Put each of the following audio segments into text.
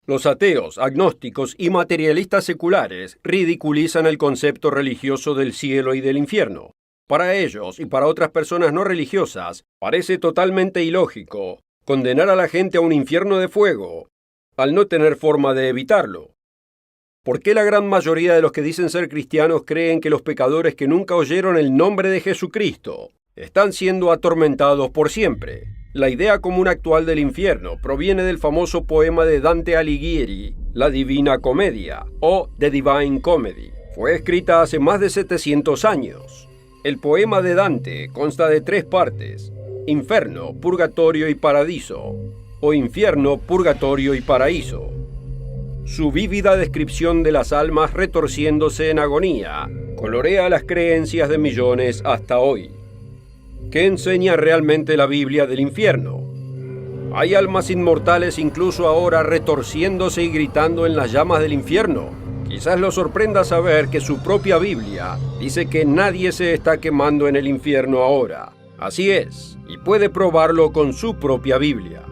Los ateos, agnósticos y materialistas seculares ridiculizan el concepto religioso del cielo y del infierno. Para ellos y para otras personas no religiosas, parece totalmente ilógico condenar a la gente a un infierno de fuego, al no tener forma de evitarlo. ¿Por qué la gran mayoría de los que dicen ser cristianos creen que los pecadores que nunca oyeron el nombre de Jesucristo están siendo atormentados por siempre? La idea común actual del infierno proviene del famoso poema de Dante Alighieri, La Divina Comedia, o The Divine Comedy. Fue escrita hace más de 700 años. El poema de Dante consta de 3 partes: Inferno, Purgatorio y Paradiso, o Infierno, Purgatorio y Paraíso. Su vívida descripción de las almas retorciéndose en agonía colorea las creencias de millones hasta hoy. ¿Qué enseña realmente la Biblia del infierno? ¿Hay almas inmortales incluso ahora retorciéndose y gritando en las llamas del infierno? Quizás lo sorprenda saber que su propia Biblia dice que nadie se está quemando en el infierno ahora. Así es, y puede probarlo con su propia Biblia.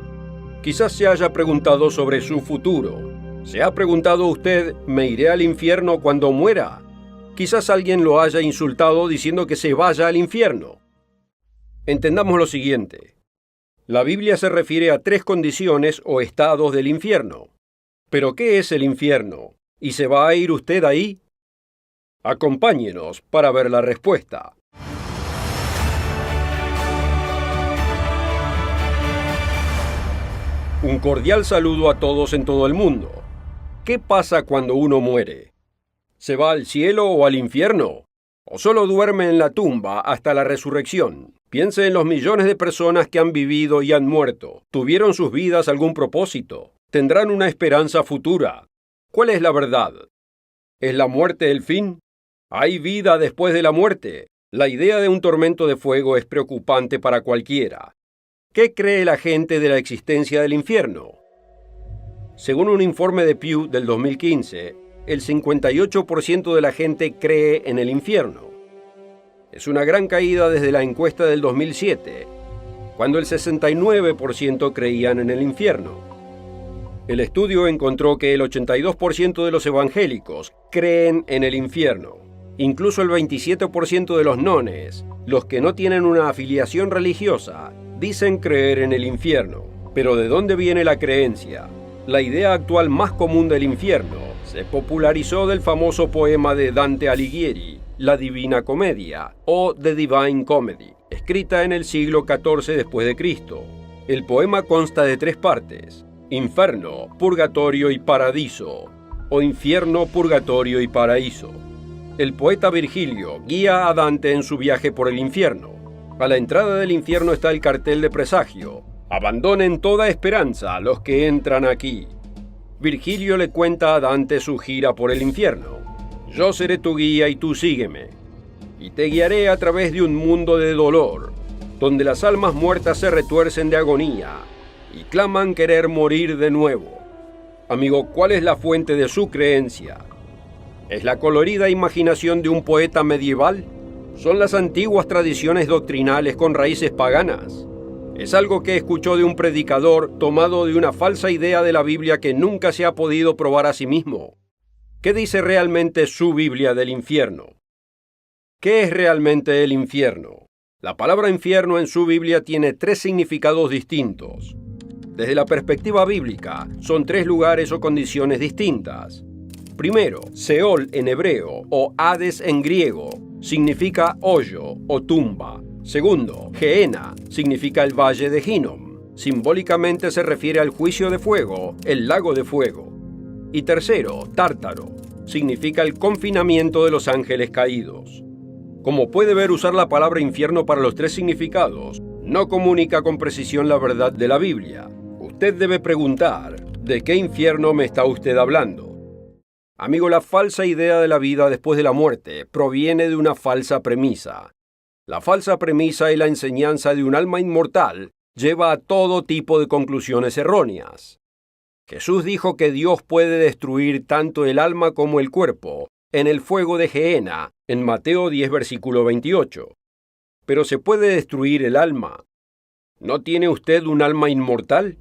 Quizás se haya preguntado sobre su futuro. ¿Se ha preguntado usted, ¿me iré al infierno cuando muera? Quizás alguien lo haya insultado diciendo que se vaya al infierno. Entendamos lo siguiente. La Biblia se refiere a 3 condiciones o estados del infierno. ¿Pero qué es el infierno? ¿Y se va a ir usted ahí? Acompáñenos para ver la respuesta. Un cordial saludo a todos en todo el mundo. ¿Qué pasa cuando uno muere? ¿Se va al cielo o al infierno? ¿O solo duerme en la tumba hasta la resurrección? Piense en los millones de personas que han vivido y han muerto. ¿Tuvieron sus vidas algún propósito? ¿Tendrán una esperanza futura? ¿Cuál es la verdad? ¿Es la muerte el fin? ¿Hay vida después de la muerte? La idea de un tormento de fuego es preocupante para cualquiera. ¿Qué cree la gente de la existencia del infierno? Según un informe de Pew del 2015, el 58% de la gente cree en el infierno. Es una gran caída desde la encuesta del 2007, cuando el 69% creían en el infierno. El estudio encontró que el 82% de los evangélicos creen en el infierno. Incluso el 27% de los nones, los que no tienen una afiliación religiosa, dicen creer en el infierno. Pero ¿de dónde viene la creencia? La idea actual más común del infierno se popularizó del famoso poema de Dante Alighieri, La Divina Comedia, o The Divine Comedy, escrita en el siglo XIV después de Cristo. El poema consta de 3 partes: Inferno, Purgatorio y Paradiso, o Infierno, Purgatorio y Paraíso. El poeta Virgilio guía a Dante en su viaje por el infierno. A la entrada del infierno está el cartel de presagio: abandonen toda esperanza a los que entran aquí. Virgilio le cuenta a Dante su gira por el infierno. Yo seré tu guía y tú sígueme, y te guiaré a través de un mundo de dolor, donde las almas muertas se retuercen de agonía y claman querer morir de nuevo. Amigo, ¿cuál es la fuente de su creencia? ¿Es la colorida imaginación de un poeta medieval? ¿Son las antiguas tradiciones doctrinales con raíces paganas? ¿Es algo que escuchó de un predicador tomado de una falsa idea de la Biblia que nunca se ha podido probar a sí mismo? ¿Qué dice realmente su Biblia del infierno? ¿Qué es realmente el infierno? La palabra infierno en su Biblia tiene 3 significados distintos. Desde la perspectiva bíblica, son 3 lugares o condiciones distintas. Primero, Seol en hebreo o Hades en griego significa hoyo o tumba. Segundo, Gehenna significa el valle de Hinnom. Simbólicamente se refiere al juicio de fuego, el lago de fuego. Y tercero, Tártaro significa el confinamiento de los ángeles caídos. Como puede ver, usar la palabra infierno para los 3 significados no comunica con precisión la verdad de la Biblia. Usted debe preguntar, ¿de qué infierno me está usted hablando? Amigo, la falsa idea de la vida después de la muerte proviene de una falsa premisa. La falsa premisa y la enseñanza de un alma inmortal lleva a todo tipo de conclusiones erróneas. Jesús dijo que Dios puede destruir tanto el alma como el cuerpo en el fuego de Gehenna, en Mateo 10, versículo 28. Pero ¿se puede destruir el alma? ¿No tiene usted un alma inmortal?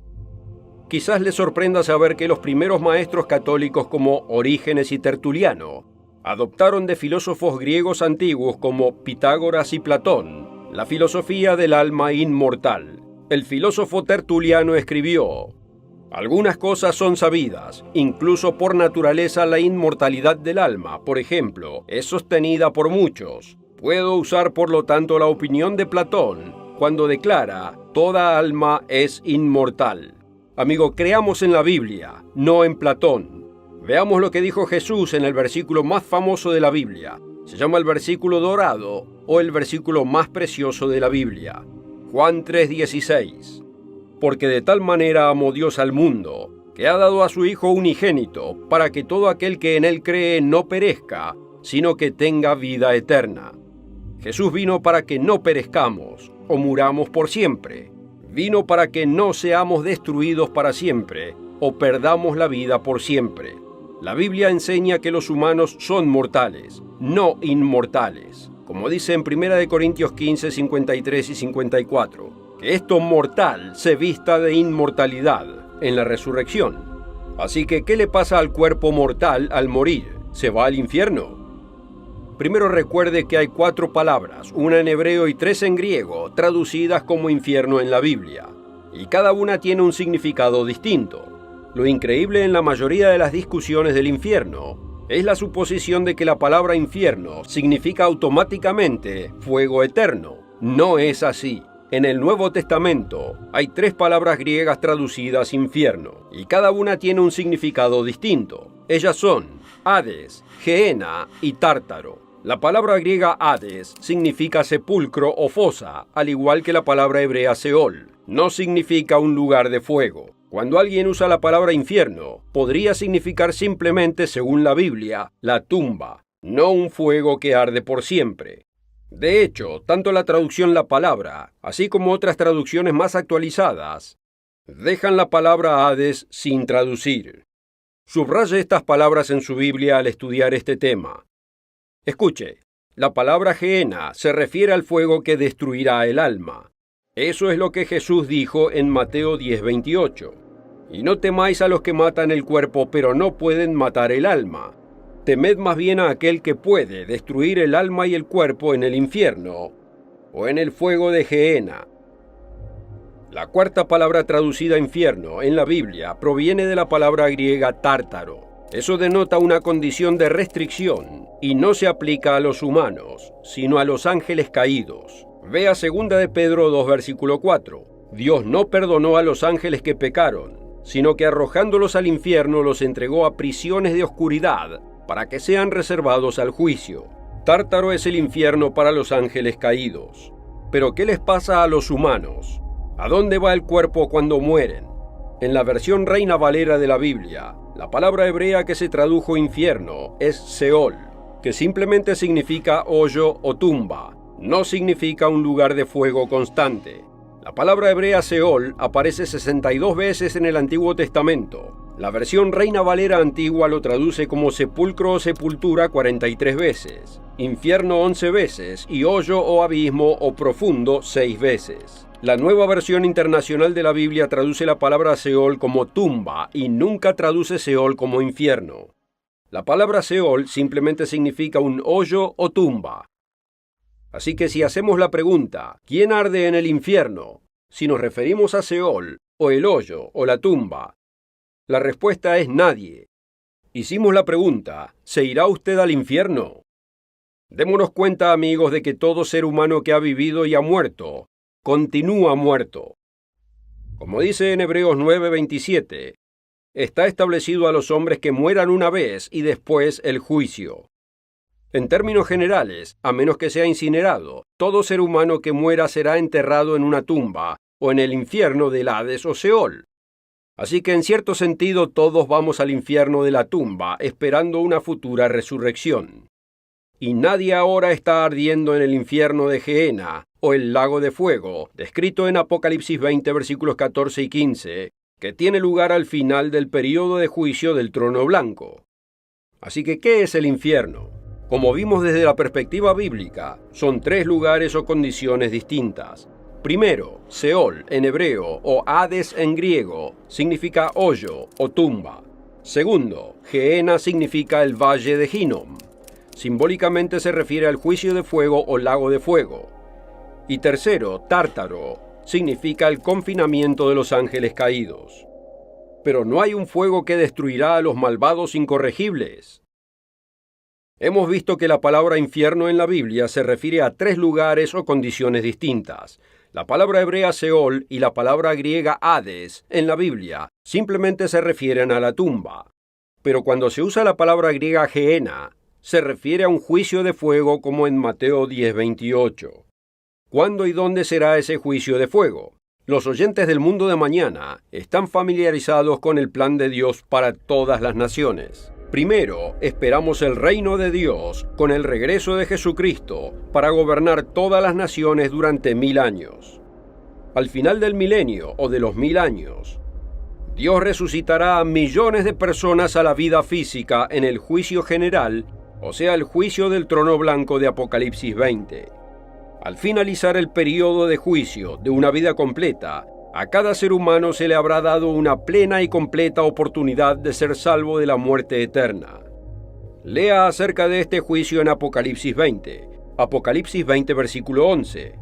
Quizás les sorprenda saber que los primeros maestros católicos como Orígenes y Tertuliano adoptaron de filósofos griegos antiguos como Pitágoras y Platón la filosofía del alma inmortal. El filósofo Tertuliano escribió: algunas cosas son sabidas, incluso por naturaleza la inmortalidad del alma, por ejemplo, es sostenida por muchos. Puedo usar por lo tanto la opinión de Platón cuando declara: toda alma es inmortal. Amigo, creamos en la Biblia, no en Platón. Veamos lo que dijo Jesús en el versículo más famoso de la Biblia. Se llama el versículo dorado o el versículo más precioso de la Biblia. Juan 3:16. Porque de tal manera amó Dios al mundo, que ha dado a su Hijo unigénito, para que todo aquel que en él cree no perezca, sino que tenga vida eterna. Jesús vino para que no perezcamos o muramos por siempre. Vino para que no seamos destruidos para siempre o perdamos la vida por siempre. La Biblia enseña que los humanos son mortales, no inmortales. Como dice en 1 Corintios 15, 53 y 54, que esto mortal se vista de inmortalidad en la resurrección. Así que, ¿qué le pasa al cuerpo mortal al morir? ¿Se va al infierno? Primero recuerde que hay 4 palabras, una en hebreo y 3 en griego, traducidas como infierno en la Biblia, y cada una tiene un significado distinto. Lo increíble en la mayoría de las discusiones del infierno es la suposición de que la palabra infierno significa automáticamente fuego eterno. No es así. En el Nuevo Testamento hay 3 palabras griegas traducidas infierno, y cada una tiene un significado distinto. Ellas son Hades, Gehenna y Tártaro. La palabra griega Hades significa sepulcro o fosa, al igual que la palabra hebrea Seol. No significa un lugar de fuego. Cuando alguien usa la palabra infierno, podría significar simplemente, según la Biblia, la tumba, no un fuego que arde por siempre. De hecho, tanto la traducción La Palabra, así como otras traducciones más actualizadas, dejan la palabra Hades sin traducir. Subraye estas palabras en su Biblia al estudiar este tema. Escuche, la palabra Gehenna se refiere al fuego que destruirá el alma. Eso es lo que Jesús dijo en Mateo 10:28. Y no temáis a los que matan el cuerpo, pero no pueden matar el alma. Temed más bien a aquel que puede destruir el alma y el cuerpo en el infierno o en el fuego de Gehenna. La 4ª palabra traducida infierno en la Biblia proviene de la palabra griega tártaro. Eso denota una condición de restricción y no se aplica a los humanos, sino a los ángeles caídos. Vea 2 de Pedro 2, versículo 4. Dios no perdonó a los ángeles que pecaron, sino que arrojándolos al infierno los entregó a prisiones de oscuridad para que sean reservados al juicio. Tártaro es el infierno para los ángeles caídos. Pero ¿qué les pasa a los humanos? ¿A dónde va el cuerpo cuando mueren? En la versión Reina Valera de la Biblia, la palabra hebrea que se tradujo infierno es Seol, que simplemente significa hoyo o tumba, no significa un lugar de fuego constante. La palabra hebrea Seol aparece 62 veces en el Antiguo Testamento. La versión Reina Valera antigua lo traduce como sepulcro o sepultura 43 veces, infierno 11 veces y hoyo o abismo o profundo 6 veces. La Nueva Versión Internacional de la Biblia traduce la palabra Seol como tumba y nunca traduce Seol como infierno. La palabra Seol simplemente significa un hoyo o tumba. Así que si hacemos la pregunta, ¿quién arde en el infierno?, si nos referimos a Seol, o el hoyo, o la tumba, la respuesta es nadie. Hicimos la pregunta, ¿se irá usted al infierno? Démonos cuenta, amigos, de que todo ser humano que ha vivido y ha muerto, continúa muerto. Como dice en Hebreos 9:27, está establecido a los hombres que mueran una vez y después el juicio. En términos generales, a menos que sea incinerado, todo ser humano que muera será enterrado en una tumba o en el infierno del Hades o Seol. Así que en cierto sentido todos vamos al infierno de la tumba esperando una futura resurrección. Y nadie ahora está ardiendo en el infierno de Gehenna o el lago de fuego, descrito en Apocalipsis 20 versículos 14 y 15, que tiene lugar al final del período de juicio del trono blanco. Así que, ¿qué es el infierno? Como vimos desde la perspectiva bíblica, son 3 lugares o condiciones distintas. Primero, Seol en hebreo o Hades en griego significa hoyo o tumba. Segundo, Gehenna significa el valle de Hinnom. Simbólicamente se refiere al juicio de fuego o lago de fuego. Y tercero, Tártaro, significa el confinamiento de los ángeles caídos. Pero no hay un fuego que destruirá a los malvados incorregibles. Hemos visto que la palabra infierno en la Biblia se refiere a 3 lugares o condiciones distintas. La palabra hebrea Seol y la palabra griega Hades en la Biblia simplemente se refieren a la tumba. Pero cuando se usa la palabra griega Gehenna, se refiere a un juicio de fuego como en Mateo 10:28. ¿Cuándo y dónde será ese juicio de fuego? Los oyentes del mundo de mañana están familiarizados con el plan de Dios para todas las naciones. Primero, esperamos el reino de Dios con el regreso de Jesucristo para gobernar todas las naciones durante 1000 años. Al final del milenio o de los 1000 años, Dios resucitará a millones de personas a la vida física en el juicio general, o sea, el juicio del trono blanco de Apocalipsis 20. Al finalizar el período de juicio de una vida completa, a cada ser humano se le habrá dado una plena y completa oportunidad de ser salvo de la muerte eterna. Lea acerca de este juicio en Apocalipsis 20. Apocalipsis 20, versículo 11.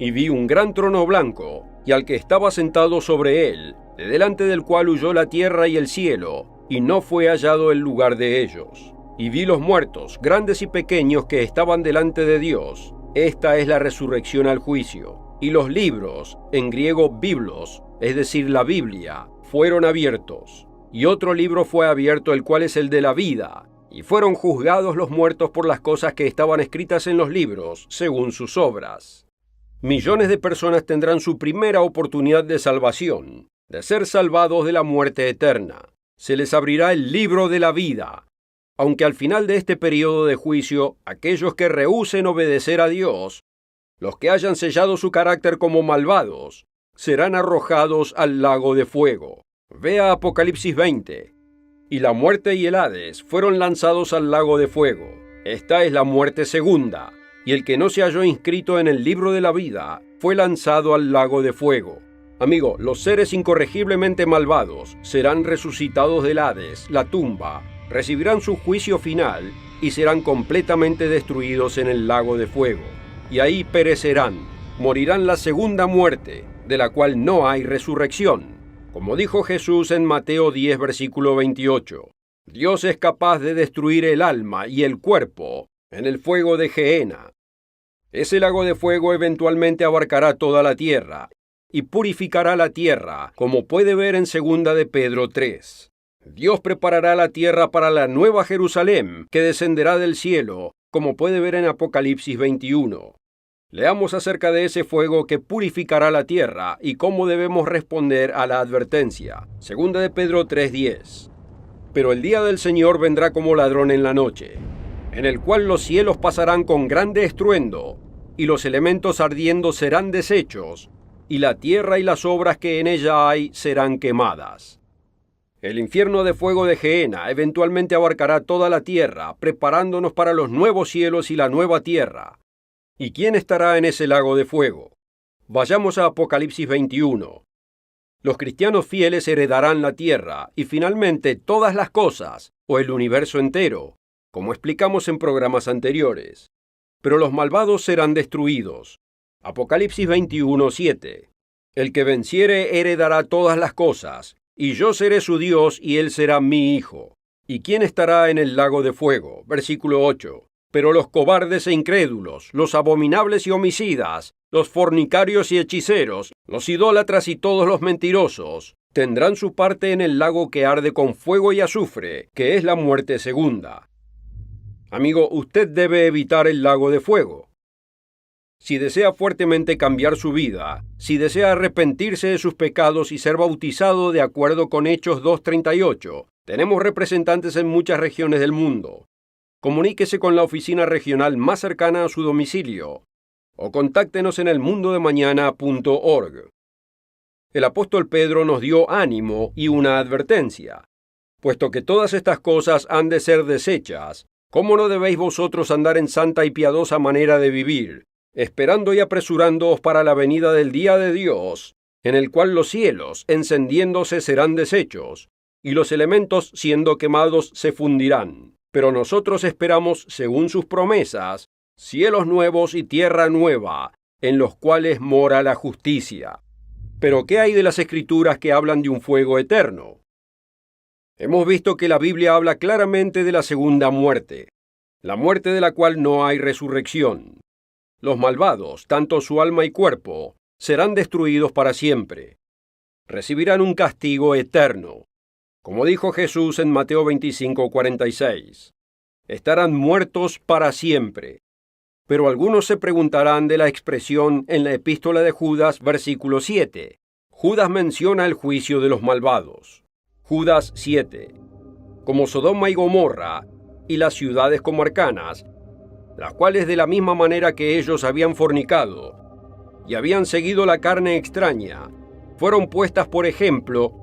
Y vi un gran trono blanco, y al que estaba sentado sobre él, de delante del cual huyó la tierra y el cielo, y no fue hallado el lugar de ellos. Y vi los muertos, grandes y pequeños, que estaban delante de Dios. Esta es la resurrección al juicio. Y los libros, en griego biblos, es decir, la Biblia, fueron abiertos. Y otro libro fue abierto, el cual es el de la vida. Y fueron juzgados los muertos por las cosas que estaban escritas en los libros, según sus obras. Millones de personas tendrán su primera oportunidad de salvación, de ser salvados de la muerte eterna. Se les abrirá el libro de la vida. Aunque al final de este periodo de juicio, aquellos que rehúsen obedecer a Dios, los que hayan sellado su carácter como malvados, serán arrojados al lago de fuego. Vea Apocalipsis 20. Y la muerte y el Hades fueron lanzados al lago de fuego. Esta es la muerte segunda. Y el que no se halló inscrito en el libro de la vida fue lanzado al lago de fuego. Amigo, los seres incorregiblemente malvados serán resucitados del Hades, la tumba, recibirán su juicio final y serán completamente destruidos en el lago de fuego. Y ahí perecerán, morirán la segunda muerte, de la cual no hay resurrección. Como dijo Jesús en Mateo 10, versículo 28, Dios es capaz de destruir el alma y el cuerpo en el fuego de Gehenna. Ese lago de fuego eventualmente abarcará toda la tierra y purificará la tierra, como puede ver en 2 de Pedro 3. Dios preparará la tierra para la nueva Jerusalén que descenderá del cielo, como puede ver en Apocalipsis 21. Leamos acerca de ese fuego que purificará la tierra y cómo debemos responder a la advertencia. 2 de Pedro 3:10. Pero el día del Señor vendrá como ladrón en la noche, en el cual los cielos pasarán con grande estruendo, y los elementos ardiendo serán deshechos, y la tierra y las obras que en ella hay serán quemadas. El infierno de fuego de Gehenna eventualmente abarcará toda la tierra, preparándonos para los nuevos cielos y la nueva tierra. ¿Y quién estará en ese lago de fuego? Vayamos a Apocalipsis 21. Los cristianos fieles heredarán la tierra y finalmente todas las cosas, o el universo entero, como explicamos en programas anteriores. Pero los malvados serán destruidos. Apocalipsis 21:7. El que venciere heredará todas las cosas, y yo seré su Dios y él será mi hijo. ¿Y quién estará en el lago de fuego? Versículo 8. Pero los cobardes e incrédulos, los abominables y homicidas, los fornicarios y hechiceros, los idólatras y todos los mentirosos, tendrán su parte en el lago que arde con fuego y azufre, que es la muerte segunda. Amigo, usted debe evitar el lago de fuego. Si desea fuertemente cambiar su vida, si desea arrepentirse de sus pecados y ser bautizado de acuerdo con Hechos 2:38, tenemos representantes en muchas regiones del mundo. Comuníquese con la oficina regional más cercana a su domicilio o contáctenos en elmundodemañana.org. El apóstol Pedro nos dio ánimo y una advertencia. Puesto que todas estas cosas han de ser deshechas, ¿cómo no debéis vosotros andar en santa y piadosa manera de vivir, esperando y apresurándoos para la venida del día de Dios, en el cual los cielos, encendiéndose, serán deshechos, y los elementos, siendo quemados, se fundirán. Pero nosotros esperamos, según sus promesas, cielos nuevos y tierra nueva, en los cuales mora la justicia. Pero ¿qué hay de las Escrituras que hablan de un fuego eterno? Hemos visto que la Biblia habla claramente de la segunda muerte, la muerte de la cual no hay resurrección. Los malvados, tanto su alma y cuerpo, serán destruidos para siempre. Recibirán un castigo eterno. Como dijo Jesús en Mateo 25:46, estarán muertos para siempre. Pero algunos se preguntarán de la expresión en la epístola de Judas, versículo 7. Judas menciona el juicio de los malvados. Judas 7. Como Sodoma y Gomorra y las ciudades comarcanas, las cuales de la misma manera que ellos habían fornicado y habían seguido la carne extraña, fueron puestas por ejemplo,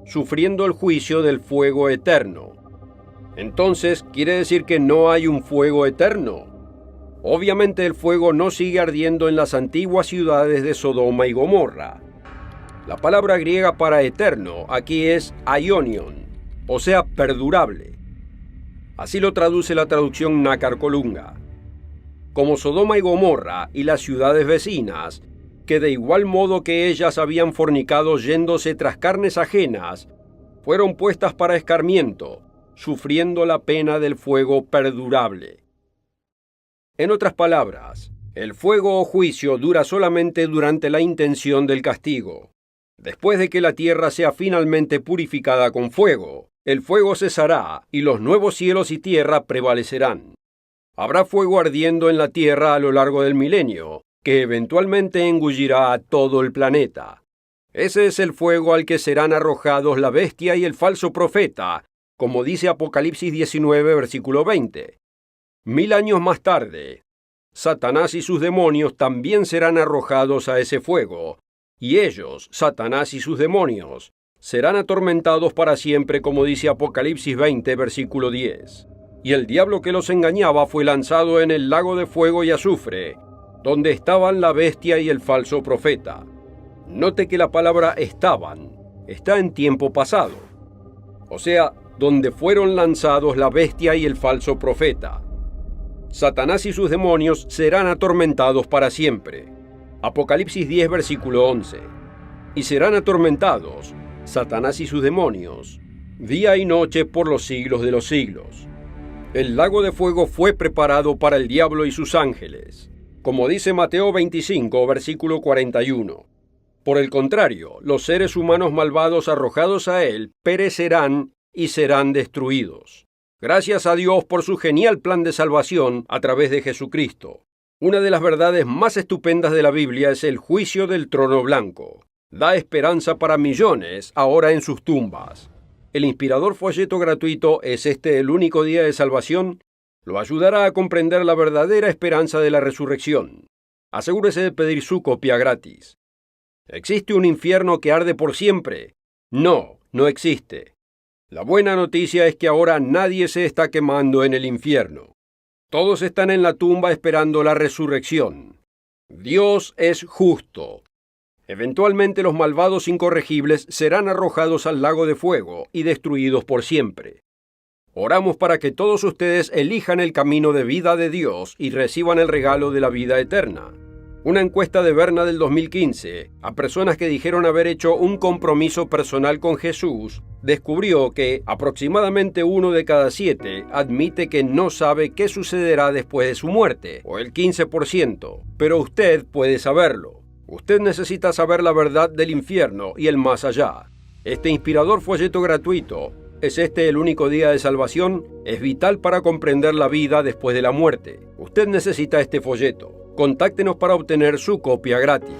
sufriendo el juicio del fuego eterno. Entonces, ¿quiere decir que no hay un fuego eterno? Obviamente el fuego no sigue ardiendo en las antiguas ciudades de Sodoma y Gomorra. La palabra griega para eterno aquí es aionion, o sea, perdurable. Así lo traduce la traducción Nácar Colunga. Como Sodoma y Gomorra y las ciudades vecinas, que de igual modo que ellas habían fornicado yéndose tras carnes ajenas, fueron puestas para escarmiento, sufriendo la pena del fuego perdurable. En otras palabras, el fuego o juicio dura solamente durante la intención del castigo. Después de que la tierra sea finalmente purificada con fuego, el fuego cesará y los nuevos cielos y tierra prevalecerán. Habrá fuego ardiendo en la tierra a lo largo del milenio, que eventualmente engullirá a todo el planeta. Ese es el fuego al que serán arrojados la bestia y el falso profeta, como dice Apocalipsis 19, versículo 20. 1000 años más tarde, Satanás y sus demonios también serán arrojados a ese fuego, y ellos, Satanás y sus demonios, serán atormentados para siempre, como dice Apocalipsis 20, versículo 10. Y el diablo que los engañaba fue lanzado en el lago de fuego y azufre, donde estaban la bestia y el falso profeta. Note que la palabra estaban está en tiempo pasado, o sea, donde fueron lanzados la bestia y el falso profeta. Satanás y sus demonios serán atormentados para siempre. Apocalipsis 10, versículo 11. Y serán atormentados, Satanás y sus demonios, día y noche por los siglos de los siglos. El lago de fuego fue preparado para el diablo y sus ángeles, como dice Mateo 25, versículo 41. Por el contrario, los seres humanos malvados arrojados a él perecerán y serán destruidos. Gracias a Dios por su genial plan de salvación a través de Jesucristo. Una de las verdades más estupendas de la Biblia es el juicio del trono blanco. Da esperanza para millones ahora en sus tumbas. El inspirador folleto gratuito ¿Es este el único día de salvación? Lo ayudará a comprender la verdadera esperanza de la resurrección. Asegúrese de pedir su copia gratis. ¿Existe un infierno que arde por siempre? No, no existe. La buena noticia es que ahora nadie se está quemando en el infierno. Todos están en la tumba esperando la resurrección. Dios es justo. Eventualmente los malvados incorregibles serán arrojados al lago de fuego y destruidos por siempre. Oramos para que todos ustedes elijan el camino de vida de Dios y reciban el regalo de la vida eterna. Una encuesta de Berna del 2015 a personas que dijeron haber hecho un compromiso personal con Jesús descubrió que aproximadamente 1 de cada 7 admite que no sabe qué sucederá después de su muerte, o el 15%, pero usted puede saberlo. Usted necesita saber la verdad del infierno y el más allá. Este inspirador folleto gratuito, ¿Es este el único día de salvación? Es vital para comprender la vida después de la muerte. Usted necesita este folleto. Contáctenos para obtener su copia gratis.